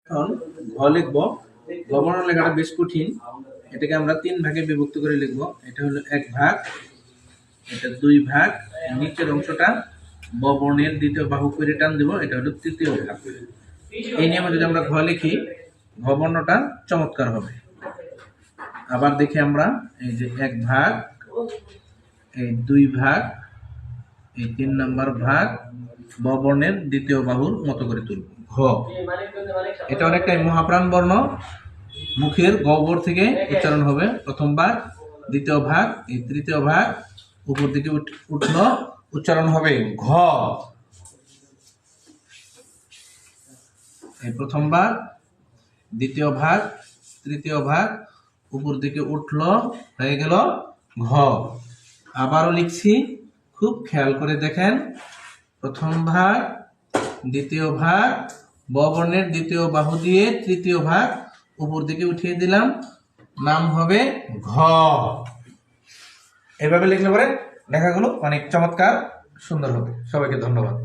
এখন ঘ লিখব। ঘ বর্ণ লেখাটা বেশ কঠিন। এটাকে আমরা 3 ভাগে বিভক্ত করে লিখব। এটা হলো 1 ভাগ, এটা 2 ভাগ, নিচের অংশটা ব বর্ণের দ্বিতীয় বাহু করে টান দিব, এটা হলো তৃতীয় ভাগ। এই নিয়মে যদি আমরা ঘ লিখি, ঘ বর্ণটা চমৎকার হবে। আবার দেখি আমরা, এই যে 1 ভাগ, এই 2 ভাগ, এই 3 নম্বর ভাগ ব বর্ণের দ্বিতীয় বাহুর মতো করে তুলব ঘ। এটা অনেকটাই মহাপ্রাণ বর্ণ, মুখের গহ্বর থেকে উচ্চারণ হবে। প্রথম ভাগ, দ্বিতীয় ভাগ, এই তৃতীয় ভাগ উপর দিকে উঠলো, উচ্চারণ হবে ঘ। এই প্রথম ভাগ, দ্বিতীয় ভাগ, তৃতীয় ভাগ উপর দিকে উঠলো, হয়ে গেল ঘ। আবারও লিখছি, খুব খেয়াল করে দেখেন। প্রথম ভাগ, দ্বিতীয় ভাগ, ব বর্ণের দ্বিতীয় বাহু দিয়ে তৃতীয় ভাগ উপর দিকে উঠিয়ে দিলাম, নাম হবে ঘ। এভাবে লিখলে পরে লেখাগুলো অনেক চমৎকার সুন্দর হবে। সবাইকে ধন্যবাদ।